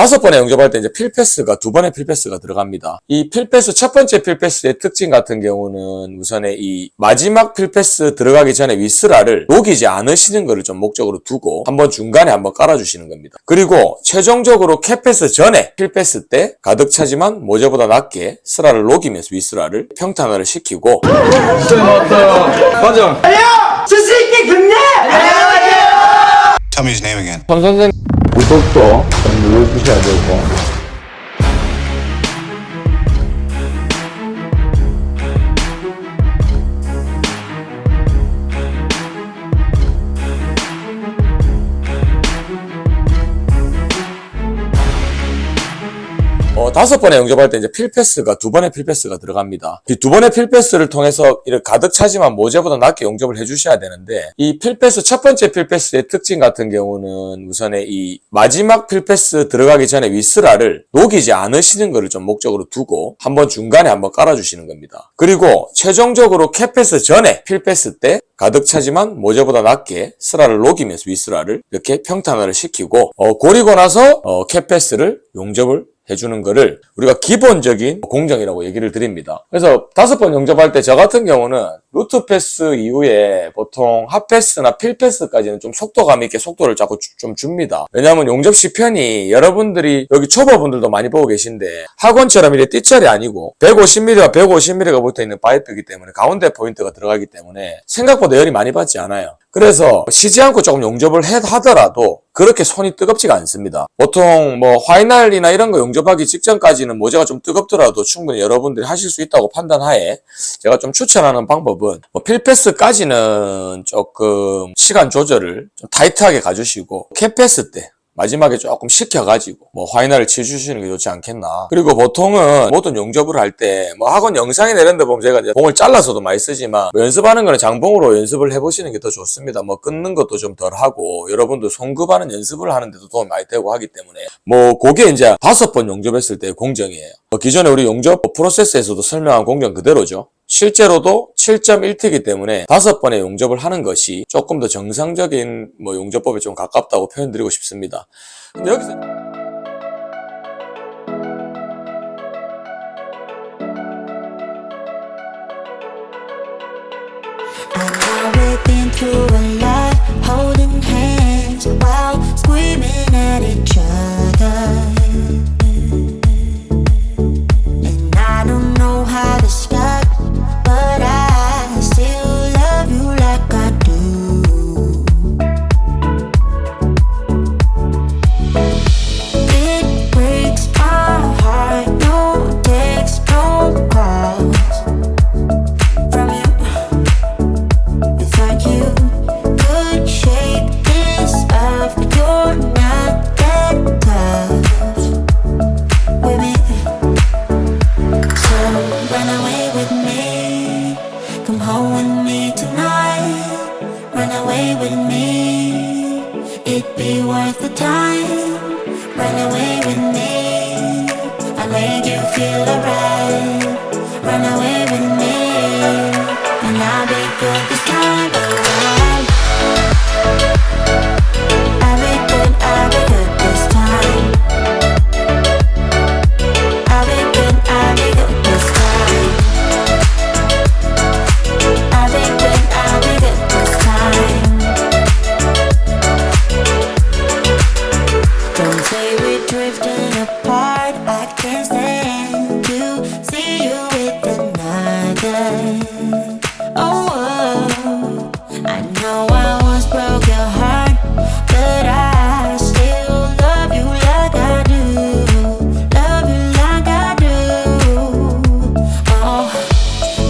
5번에 영접할 때 이제 필패스가 2번의 필패스가 들어갑니다. 이 필패스 첫 번째 필패스의 특징 같은 경우는 우선에 이 마지막 필패스 들어가기 전에 윗스라를 녹이지 않으시는 것을 좀 목적으로 두고 한번 중간에 한번 깔아주시는 겁니다. 그리고 최종적으로 캡패스 전에 필패스 때 가득 차지만 모재보다 낮게 스라를 녹이면서 윗스라를 평탄화를 시키고 맞아. 스승님 금내! Tell me his name again. 손 선생님 구독도 좀 눌러주셔야 되고 다섯 번에 영접할 때 이제 필패스가 2번의 필패스가 들어갑니다. 이 2번의 필패스를 통해서 이렇게 가득 차지만 모재보다 낮게 영접을 해주셔야 되는데 이 필패스 첫 번째 필패스의 특징 같은 경우는 우선에 이 마지막 필패스 들어가기 전에 윗스라를 녹이지 않으시는 것을 좀 목적으로 두고 한번 중간에 한번 깔아주시는 겁니다. 그리고 최종적으로 캡패스 전에 필패스 때 가득 차지만 모재보다 낮게 스라를 녹이면서 윗스라를 이렇게 평탄화를 시키고 고리고 나서 캡패스를 용접을 해주는 거를 우리가 기본적인 공정이라고 얘기를 드립니다. 그래서 5번 영접할 때 저 같은 경우는 루트 패스 이후에 보통 핫패스나 필패스까지는 좀 속도감 있게 속도를 자꾸 좀 줍니다. 왜냐하면 용접 시편이 여러분들이 여기 초보분들도 많이 보고 계신데 학원처럼 이렇게 띠처리 아니고 150mm와 150mm가 붙어있는 파이프이기 때문에 가운데 포인트가 들어가기 때문에 생각보다 열이 많이 받지 않아요. 그래서 쉬지 않고 조금 용접을 하더라도 그렇게 손이 뜨겁지가 않습니다. 보통 뭐 화이날이나 이런 거 용접하기 직전까지는 모재가 좀 뜨겁더라도 충분히 여러분들이 하실 수 있다고 판단하에 제가 좀 추천하는 방법은 뭐 필패스까지는 조금 시간 조절을 좀 타이트하게 가주시고 캡패스 때 마지막에 조금 식혀가지고 뭐 화이날을 치주시는 게 좋지 않겠나. 그리고 보통은 모든 용접을 할 때 뭐 학원 영상이나 이런 데 보면 제가 이제 봉을 잘라서도 많이 쓰지만 뭐 연습하는 거는 장봉으로 연습을 해보시는 게 더 좋습니다. 뭐 끊는 것도 좀 덜 하고 여러분들 손급하는 연습을 하는데도 도움이 많이 되고 하기 때문에 뭐 그게 이제 5번 용접했을 때의 공정이에요. 기존에 우리 용접 프로세스에서도 설명한 공정 그대로죠. 실제로도 7.1T이기 때문에 5번의 용접을 하는 것이 조금 더 정상적인 뭐 용접법에 좀 가깝다고 표현드리고 싶습니다. 근데 여기서 holding hands while screaming at each other. And I don't know how to start, but I still love you like I do. It breaks my heart, no text, no calls from you. Without you could shake this off, but you're not that tough with me. So run away with me, come home with me tonight. Run away with me, it'd be worth the time. Run away with me, I'll make you feel alright. Run away with me, and I'll be good this time around. I'll be good this time. I'll be good this time. I'll be good this time. Don't say we're drifting apart, I can't stand to see you with another. Oh, I know I once broke your heart, but I still love you like I do. Love you like I do. Oh,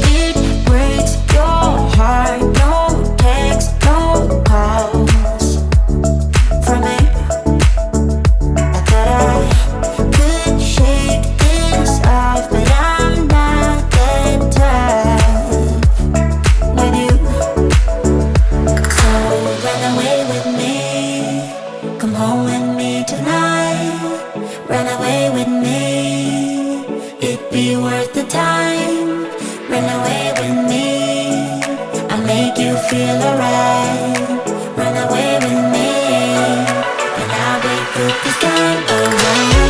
it breaks your heart. No text, no calls from me. I thought I could shake this off, but I'm not that tough with you. So run away with me, come home with me tonight. Run away with me, it'd be worth the time. Run away with me, I'll make you feel alright. Run away with me, and I'll be good this time around.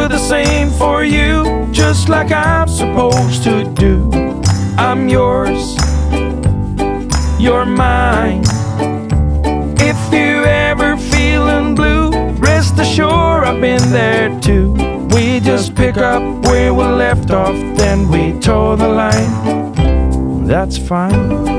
do the same for you, just like I'm supposed to do. I'm yours, you're mine. If you ever feeling blue, rest assured I've been there too. We just pick up where we left off, then we toe the line. That's fine.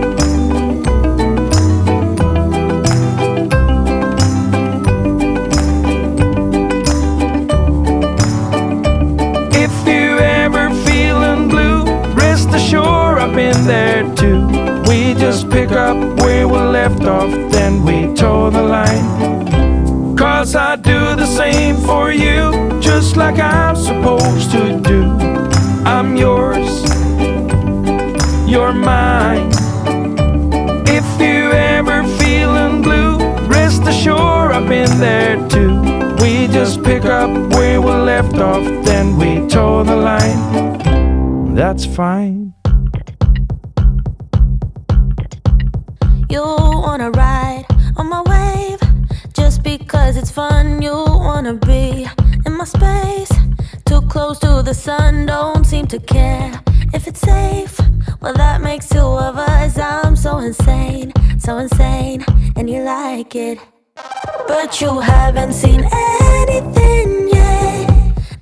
Sure, I've been there too. We just pick up where we left off, then we toe the line. 'Cause I do the same for you, just like I'm supposed to do. I'm yours, you're mine. If you ever feeling blue, rest assured I've been there too. We just pick up where we left off, then we toe the line. That's fine. You wanna ride on my wave just because it's fun. You wanna be in my space, too close to the sun. Don't seem to care if it's safe. Well, that makes two of us. I'm so insane, and you like it. But you haven't seen anything yet.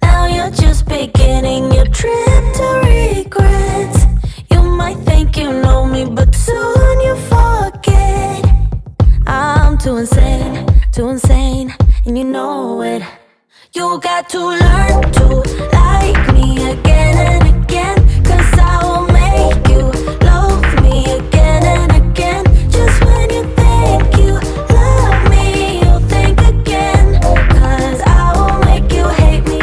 Now you're just beginning your trip to regrets. You might think you know me, but soon you forget. I'm too insane, and you know it. You got to learn to like me again and again, 'cause I will make you love me again and again. Just when you think you love me, you'll think again, 'cause I will make you hate me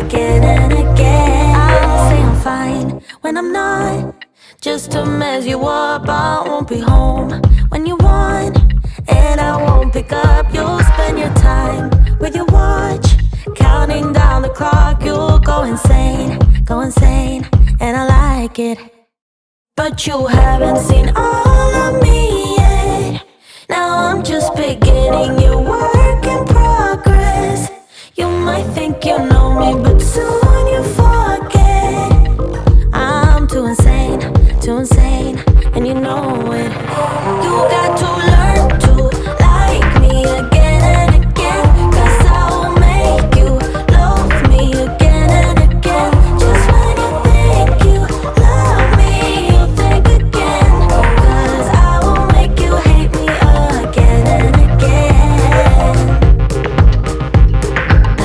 again and again. I'll say I'm fine when I'm not, just to mess you up. I won't be home when you want, and I won't pick up. You'll spend your time with your watch, counting down the clock. You'll go insane, and I like it. But you haven't seen all of me yet. Now I'm just beginning your work in progress. You might think you know me, but soon you forget. I'm too insane, and you know it. You got to learn to like me again and again, 'cause I will make you love me again and again. Just when you think you love me, you'll think again, 'cause I will make you hate me again and again.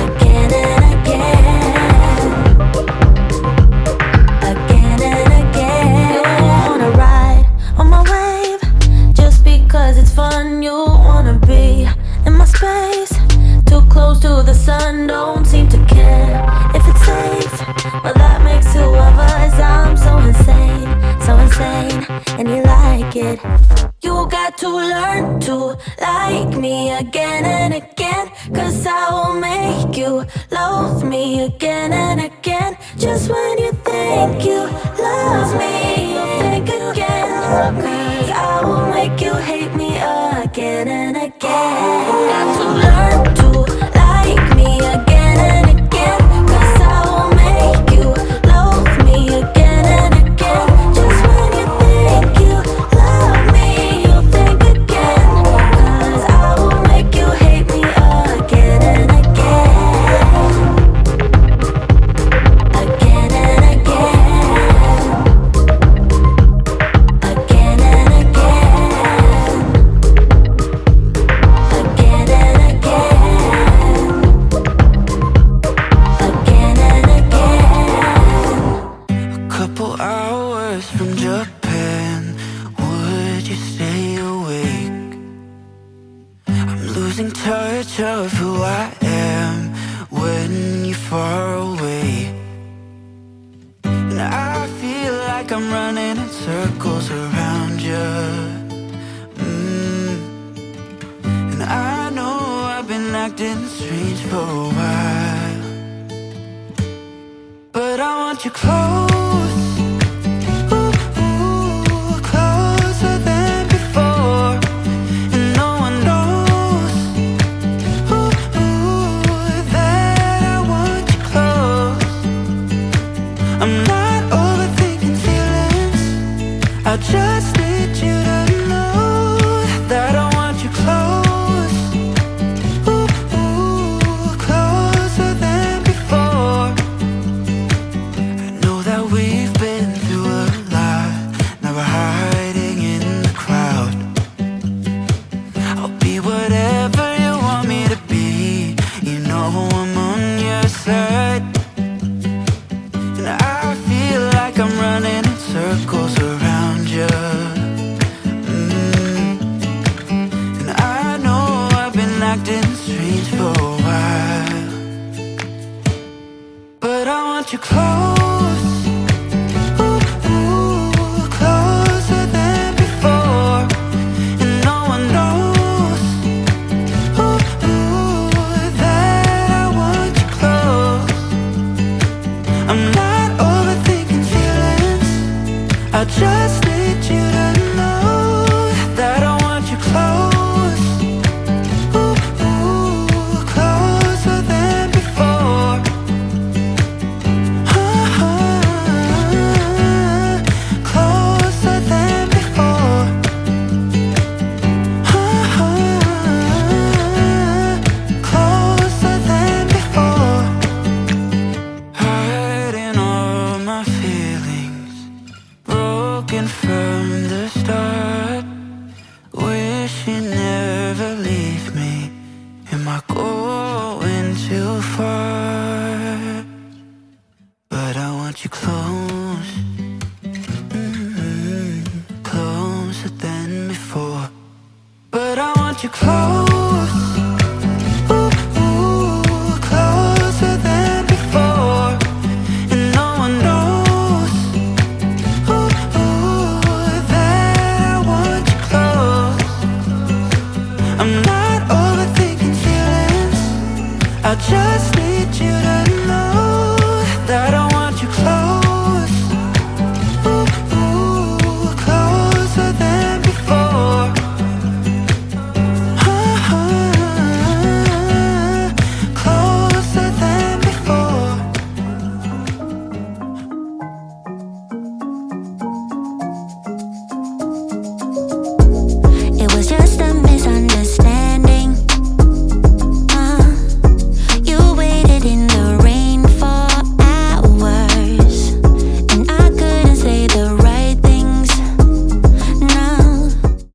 Again and again. Again and again. You wanna ride on my wave just because it's fun. You wanna be in my space, too close to the sun. Don't seem to care if it's safe. Well, that makes two of us. I'm so insane, and you like it. You got to learn to like me again and again, 'cause I will make you love me again and again. Just when you think you love me, you'll think again, 'cause I will make you hate me again and again. You got to learn to like me again and again, 'cause I will make you love me again and again. Just when you think you love me, you'll think again, 'cause I will make you hate me again and again. Again and again. Again and again. Again and again. Again and again. A couple hours from Japan, would you stay awake? I'm losing touch of who I am when you're far away. And I feel like I'm running in circles around you. And I know I've been acting strange for a while, but I want you close. Ooh, ooh, closer than before. And no one knows, ooh, ooh, that I want you close. I'm not overthinking feelings. I just need you to know that I want you close. Ooh, ooh, closer than before. I know that we've been through a lot. Now we're hiding in the crowd. I'll be whatever you want me to be. You know I'm on your side. And I feel like I'm running in circles around you. And I know I've been acting strange for a while, but I want you close. Ooh, ooh, closer than before. And no one knows, ooh, ooh, that I want you close. I'm not overthinking feelings. I just need you to know that I want you close. Ooh, ooh, closer than before. Closer than before. Closer than before. Hiding all my feelings, broken from the start. Wish you never leave me. Am I going too far? But I want you close, closer than before. But I want you close.